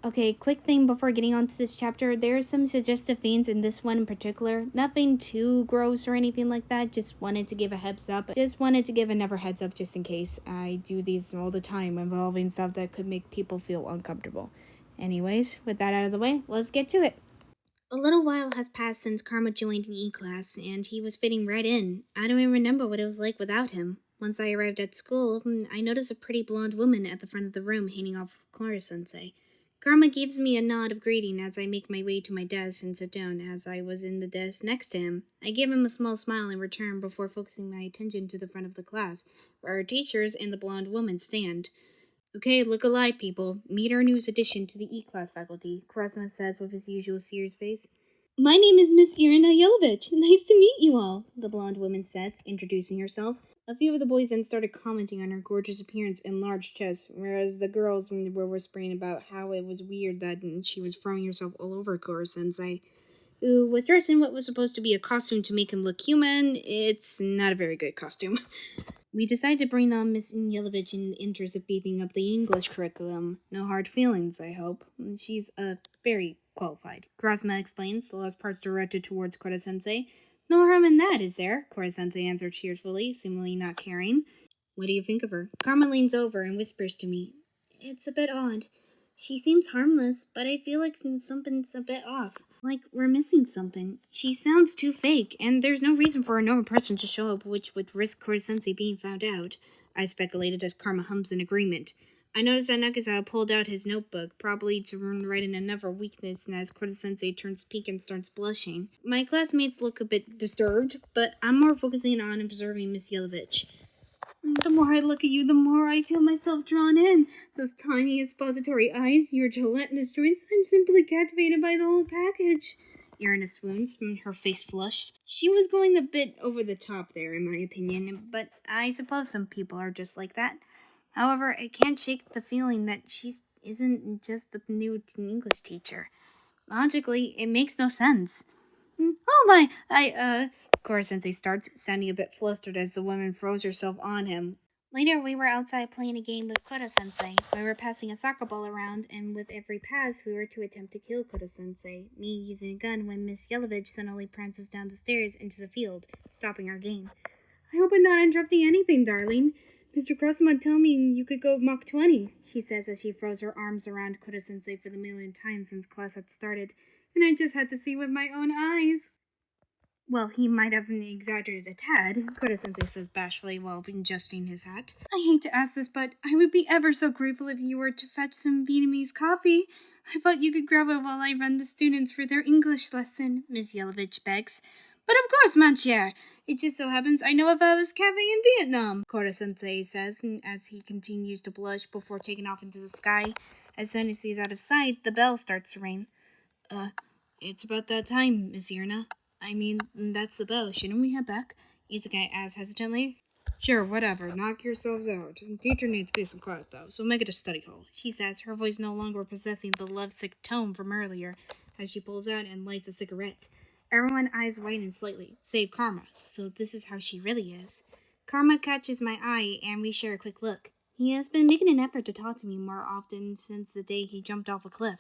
Okay, quick thing before getting onto this chapter. There are some suggestive themes in this one in particular. Nothing too gross or anything like that. Just wanted to give a heads up. Just wanted to give another heads up just in case. I do these all the time involving stuff that could make people feel uncomfortable. Anyways, with that out of the way, let's get to it. A little while has passed since Karma joined an E-class, and he was fitting right in. I don't even remember what it was like without him. Once I arrived at school, I noticed a pretty blonde woman at the front of the room hanging off Kora-sensei. Karma gives me a nod of greeting as I make my way to my desk and sit down as I was in the desk next to him. I give him a small smile in return before focusing my attention to the front of the class, where our teachers and the blonde woman stand. Okay, look alive, people. Meet our newest addition to the E-class faculty, Krasma says with his usual serious face. My name is Miss Irina Yelovich. Nice to meet you all, the blonde woman says, introducing herself. A few of the boys then started commenting on her gorgeous appearance and large chest, whereas the girls were whispering about how it was weird that she was throwing herself all over Kora-sensei, who was dressed in what was supposed to be a costume to make him look human. It's not a very good costume. We decided to bring on Miss Yelovich in the interest of beefing up the English curriculum. No hard feelings, I hope. She's very qualified. Krasma explains, the last part directed towards Kora-sensei. No harm in that, is there? Kora-sensei answered cheerfully, seemingly not caring. What do you think of her? Karma leans over and whispers to me. It's a bit odd. She seems harmless, but I feel like something's a bit off. Like we're missing something. She sounds too fake, and there's no reason for a normal person to show up which would risk Kora-sensei being found out. I speculated as Karma hums in agreement. I noticed that Nakazawa pulled out his notebook, probably to write in another weakness, and as Kora-sensei turns pink and starts blushing. My classmates look a bit disturbed, but I'm more focusing on observing Miss Yelovich. The more I look at you, the more I feel myself drawn in. Those tiny expository eyes, your gelatinous joints, I'm simply captivated by the whole package. Irina swoons, her face flushed. She was going a bit over the top there, in my opinion, but I suppose some people are just like that. However, I can't shake the feeling that she isn't just the new English teacher. Logically, it makes no sense. Oh my, Kora-sensei starts, sounding a bit flustered as the woman throws herself on him. Later, we were outside playing a game with Kora-sensei. We were passing a soccer ball around, and with every pass, we were to attempt to kill Kora-sensei, me using a gun when Miss Yelovich suddenly prances down the stairs into the field, stopping our game. I hope I'm not interrupting anything, darling. Mr. Krasma told me you could go Mach 20, she says as she throws her arms around Kora-sensei for the millionth time since class had started, and I just had to see with my own eyes. Well, he might have exaggerated a tad, Kora-sensei says bashfully while adjusting his hat. I hate to ask this, but I would be ever so grateful if you were to fetch some Vietnamese coffee. I thought you could grab it while I run the students for their English lesson, Miss Yelovich begs. But of course, monsieur. It just so happens I know of a cafe in Vietnam, Kora-sensei says, as he continues to blush before taking off into the sky. As soon as he's out of sight, the bell starts to ring. It's about that time, Miss Irina. I mean, that's the bell. Shouldn't we head back? Izukai asks hesitantly. Sure, whatever. Knock yourselves out. Teacher needs peace and quiet, though, so make it a study hall, she says, her voice no longer possessing the lovesick tone from earlier, as she pulls out and lights a cigarette. Everyone's eyes widen slightly, save Karma. So this is how she really is. Karma catches my eye, and we share a quick look. He has been making an effort to talk to me more often since the day he jumped off a cliff.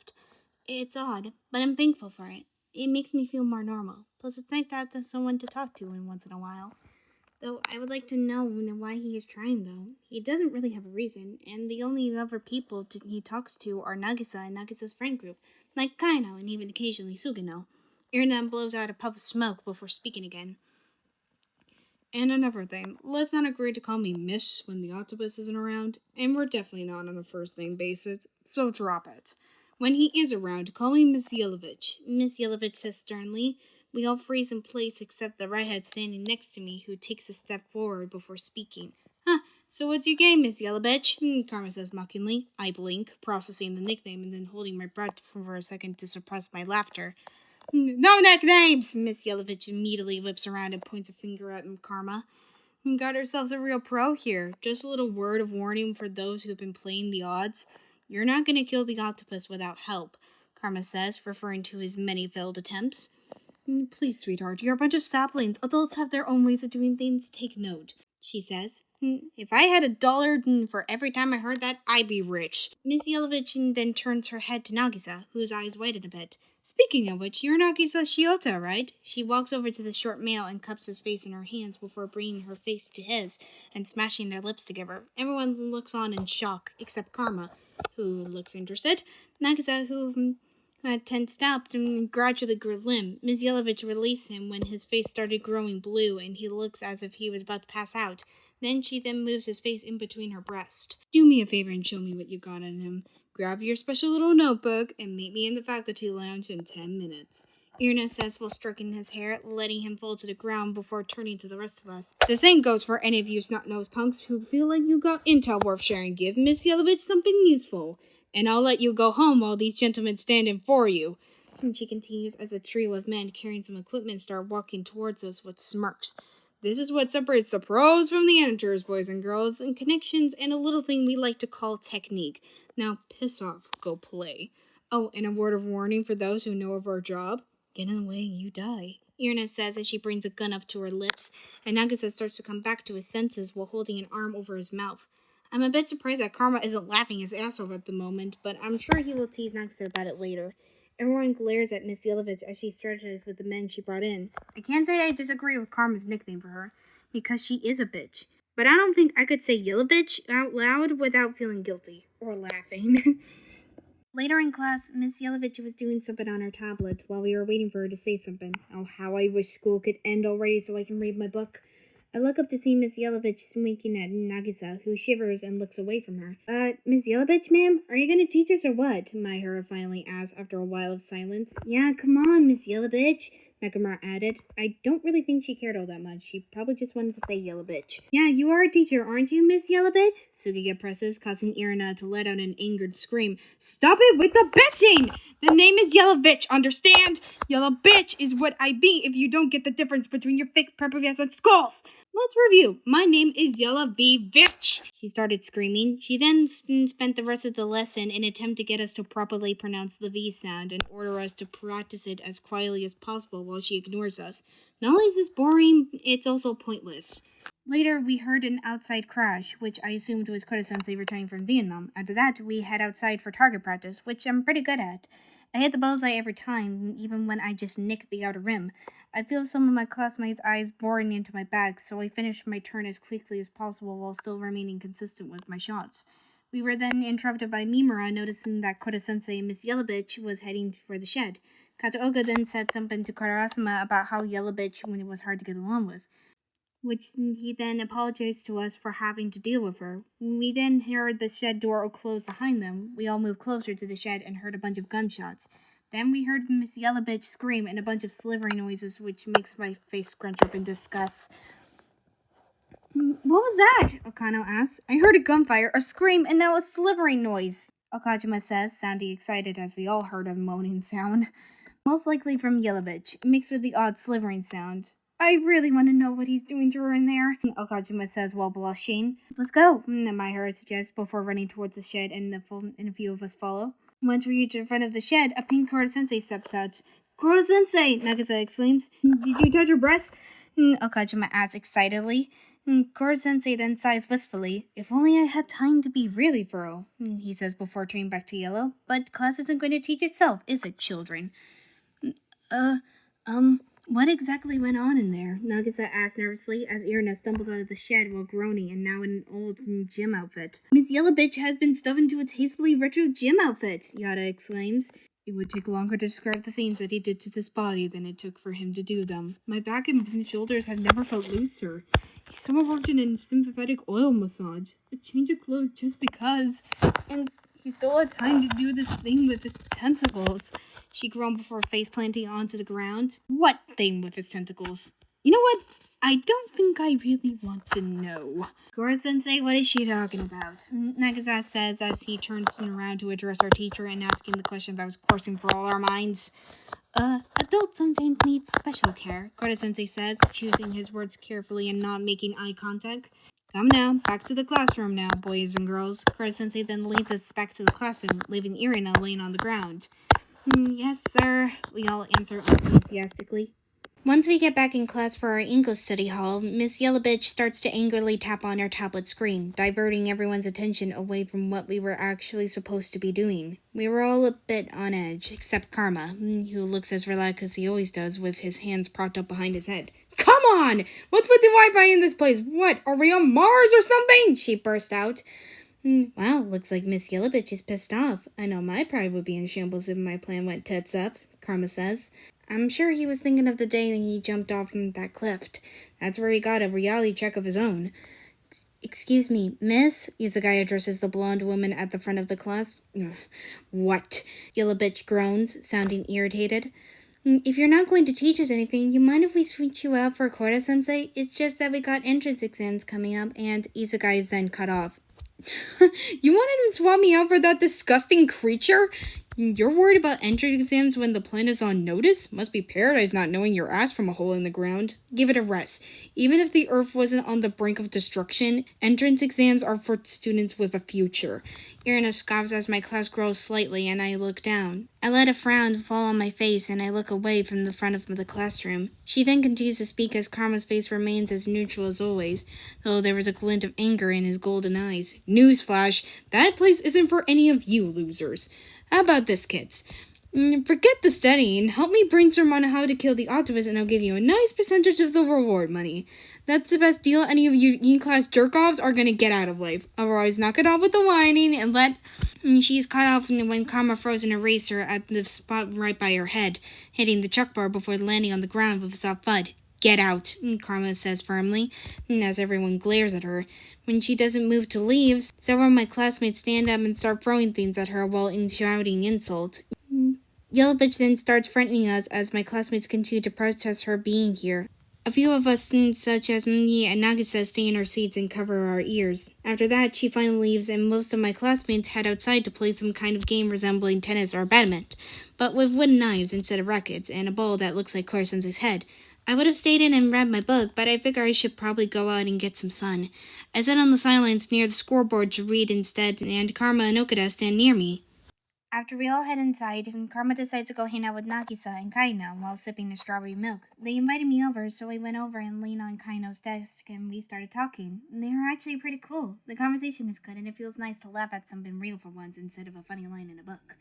It's odd, but I'm thankful for it. It makes me feel more normal. Plus, it's nice to have someone to talk to once in a while. Though I would like to know why he is trying, though. He doesn't really have a reason, and the only other people he talks to are Nagisa and Nagisa's friend group, like Kaino and even occasionally Sugino. Irina blows out a puff of smoke before speaking again. And another thing, let's not agree to call me Miss when the octopus isn't around, and we're definitely not on a first-name basis, so drop it. When he is around, call me Miss Yelovich. Miss Yelovich says sternly. We all freeze in place except the redhead standing next to me, who takes a step forward before speaking. So what's your game, Miss Yelovich? Karma says mockingly. I blink, processing the nickname and then holding my breath for a second to suppress my laughter. No nicknames! Miss Yelovich immediately whips around and points a finger at Karma. We got ourselves a real pro here. Just a little word of warning for those who've been playing the odds. You're not going to kill the octopus without help, Karma says, referring to his many failed attempts. Please, sweetheart, you're a bunch of saplings. Adults have their own ways of doing things. Take note, she says. If I had $1 for every time I heard that, I'd be rich. Miss Yelovich then turns her head to Nagisa, whose eyes widen a bit. Speaking of which, you're Nagisa Shiota, right? She walks over to the short male and cups his face in her hands before bringing her face to his and smashing their lips together. Everyone looks on in shock, except Karma, who looks interested. Nagisa, who tensed up and gradually grew limp. Miss Yelovich released him when his face started growing blue and he looks as if he was about to pass out. She moves his face in between her breast. Do me a favor and show me what you got on him. Grab your special little notebook and meet me in the faculty lounge in 10 minutes. Irina says while stroking his hair, letting him fall to the ground before turning to the rest of us. The same goes for any of you snot-nosed punks who feel like you got intel worth sharing. Give Miss Yelovich something useful, and I'll let you go home while these gentlemen stand in for you. And she continues as a trio of men carrying some equipment start walking towards us with smirks. This is what separates the pros from the amateurs, boys and girls, and connections and a little thing we like to call technique. Now piss off, go play. Oh, and a word of warning for those who know of our job. Get in the way, you die. Irina says as she brings a gun up to her lips, and Nagisa starts to come back to his senses while holding an arm over his mouth. I'm a bit surprised that Karma isn't laughing his ass off at the moment, but I'm sure he will tease Nagisa about it later. Everyone glares at Miss Yelovich as she stretches with the men she brought in. I can't say I disagree with Karma's nickname for her, because she is a bitch. But I don't think I could say Yelovich out loud without feeling guilty, or laughing. Later in class, Miss Yelovich was doing something on her tablet while we were waiting for her to say something. Oh, how I wish school could end already so I can read my book. I look up to see Miss Yelovich winking at Nagisa, who shivers and looks away from her. Miss Yelovich, ma'am? Are you gonna teach us or what? Mayura finally asked after a while of silence. Yeah, come on, Miss Yelovich, Nakamura added. I don't really think she cared all that much. She probably just wanted to say Yelovich. Yeah, you are a teacher, aren't you, Miss Yelovich? Sugiga presses, causing Irina to let out an angered scream. Stop it with the bitching! The name is Yelovich, understand? Yellow bitch is what I be if you don't get the difference between your fake prepositions and skulls. Let's review. My name is Yelovich, she started screaming. She then spent the rest of the lesson in an attempt to get us to properly pronounce the V sound and order us to practice it as quietly as possible while she ignores us. Not only is this boring, it's also pointless. Later, we heard an outside crash, which I assumed was Kota-sensei returning from Vietnam. After that, we head outside for target practice, which I'm pretty good at. I hit the bullseye every time, even when I just nicked the outer rim. I feel some of my classmates' eyes boring into my back, so I finished my turn as quickly as possible while still remaining consistent with my shots. We were then interrupted by Mimura noticing that Kota-sensei and Miss Yelovich was heading for the shed. Kataoka then said something to Karasuma about how Yelovich was hard to get along with, which he then apologized to us for having to deal with her. We then heard the shed door close behind them. We all moved closer to the shed and heard a bunch of gunshots. Then we heard Miss Yelovich scream and a bunch of slivering noises, which makes my face scrunch up in disgust. What was that? Okano asked. I heard a gunfire, a scream, and now a slivering noise, Okajima says, sounding excited as we all heard a moaning sound. Most likely from Yelovich, mixed with the odd slivering sound. I really want to know what he's doing to her in there, Okajima says while blushing. Let's go, Mayura suggests before running towards the shed and a few of us follow. Once we reach the front of the shed, a pink Koro-sensei steps out. Koro-sensei, Nagisa exclaims. Did you touch her breast? Okajima asks excitedly. Koro-sensei then sighs wistfully. If only I had time to be really thorough, he says before turning back to Yellow. But class isn't going to teach itself, is it, children? What exactly went on in there? Nagisa asks nervously as Irina stumbles out of the shed while groaning and now in an old gym outfit. Miss Yelovich has been stuffed into a tastefully retro gym outfit, Yada exclaims. It would take longer to describe the things that he did to this body than it took for him to do them. My back and shoulders have never felt looser. He somehow worked in a sympathetic oil massage. A change of clothes just because. And he still had time to do this thing with his tentacles. She groaned before face planting onto the ground. What thing with his tentacles? You know what? I don't think I really want to know. Koro-sensei, what is she talking about? Nagisa says as he turns around to address our teacher and asking the question that was coursing for all our minds. Adults sometimes need special care, Koro-sensei says, choosing his words carefully and not making eye contact. Come now, back to the classroom now, boys and girls. Koro-sensei then leads us back to the classroom, leaving Irina laying on the ground. Yes, sir, we all answer enthusiastically. Once we get back in class for our English study hall, Miss Yellowbitch starts to angrily tap on her tablet screen, diverting everyone's attention away from what we were actually supposed to be doing. We were all a bit on edge, except Karma, who looks as relaxed as he always does with his hands propped up behind his head. Come on! What's with the Wi-Fi in this place? What, are we on Mars or something? She burst out. Wow, looks like Miss Yellowbitch is pissed off. I know my pride would be in shambles if my plan went tits up, Karma says. I'm sure he was thinking of the day when he jumped off from that cliff. That's where he got a reality check of his own. Excuse me, miss? Izagai addresses the blonde woman at the front of the class. What? Yellowbitch groans, sounding irritated. If you're not going to teach us anything, you mind if we switch you out for Korda Sensei? It's just that we got entrance exams coming up, and Izagai is then cut off. You wanted to swap me out for that disgusting creature? You're worried about entrance exams when the plan is on notice? Must be paradise not knowing your ass from a hole in the ground. Give it a rest. Even if the earth wasn't on the brink of destruction, entrance exams are for students with a future. Irina scoffs as my class grows slightly and I look down. I let a frown fall on my face and I look away from the front of the classroom. She then continues to speak as Karma's face remains as neutral as always, though there was a glint of anger in his golden eyes. Newsflash, that place isn't for any of you losers. How about this, kids? Forget the studying. Help me brainstorm on how to kill the octopus and I'll give you a nice percentage of the reward money. That's the best deal any of you E-class jerk-offs are gonna get out of life. Otherwise, knock it off with the whining and let... She's cut off when Karma throws an eraser at the spot right by her head, hitting the chuck bar before landing on the ground with a soft thud. Get out, Karma says firmly, as everyone glares at her. When she doesn't move to leave, several of my classmates stand up and start throwing things at her while shouting insults. Yellowbitch then starts threatening us as my classmates continue to protest her being here. A few of us, such as me and Nagisa, stay in our seats and cover our ears. After that, she finally leaves and most of my classmates head outside to play some kind of game resembling tennis or badminton, but with wooden knives instead of rackets and a ball that looks like Korra-sensei's head. I would have stayed in and read my book, but I figure I should probably go out and get some sun. I sit on the sidelines near the scoreboard to read instead, and Karma and Okada stand near me. After we all head inside, Karma decides to go hang out with Nagisa and Kaino while sipping the strawberry milk. They invited me over, so I went over and leaned on Kaino's desk and we started talking. They were actually pretty cool. The conversation is good and it feels nice to laugh at something real for once instead of a funny line in a book.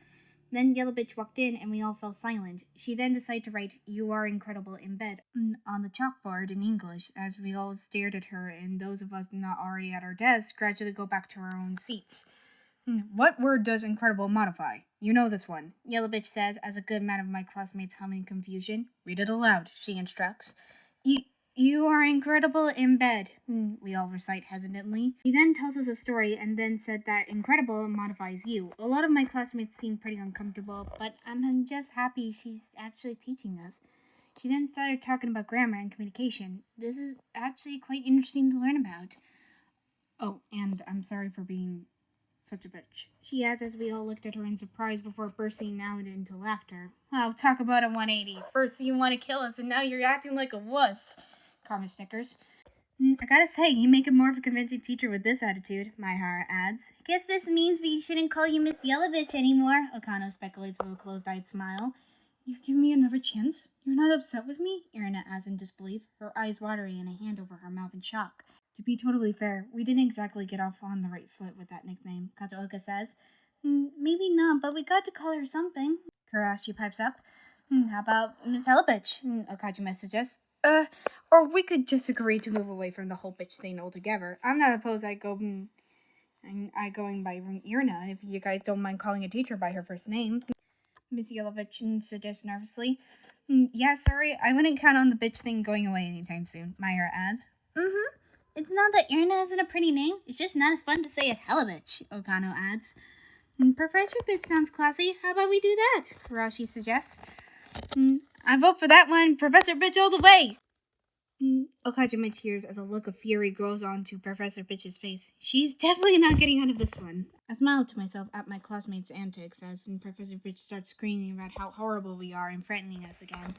Then Yellowbitch walked in and we all fell silent. She then decided to write, "You are incredible" in bed on the chalkboard in English as we all stared at her and those of us not already at our desks gradually go back to our own seats. What word does incredible modify? You know this one, Yellowbitch says as a good amount of my classmates hum in confusion. Read it aloud, she instructs. You are incredible in bed, we all recite hesitantly. He then tells us a story and then said that incredible modifies you. A lot of my classmates seem pretty uncomfortable, but I'm just happy she's actually teaching us. She then started talking about grammar and communication. This is actually quite interesting to learn about. Oh, and I'm sorry for being such a bitch, she adds as we all looked at her in surprise before bursting out into laughter. Wow, talk about a 180. First you want to kill us and now you're acting like a wuss. Karma snickers. I gotta say, you make a more of a convincing teacher with this attitude, Maihara adds. Guess this means we shouldn't call you Miss Yellowbitch anymore, Okano speculates with a closed-eyed smile. You give me another chance? You're not upset with me? Irina asks in disbelief, her eyes watery and a hand over her mouth in shock. To be totally fair, we didn't exactly get off on the right foot with that nickname, Kataoka says. Maybe not, but we got to call her something. Kurashi pipes up. How about Miss Yellowbitch? Okaji suggests. Or we could just agree to move away from the whole bitch thing altogether. I'm not opposed I going by Irina if you guys don't mind calling a teacher by her first name. Miss Yellowbitch suggests nervously. Yeah, sorry, I wouldn't count on the bitch thing going away anytime soon, Myra adds. It's not that Irina isn't a pretty name, it's just not as fun to say as Hellavitch, Okano adds. Professor Bitch sounds classy, how about we do that? Kurashi suggests. I vote for that one, Professor Bitch all the way! Okajima cheers as a look of fury grows onto Professor Bitch's face. She's definitely not getting out of this one. I smile to myself at my classmates' antics as Professor Bitch starts screaming about how horrible we are and threatening us again.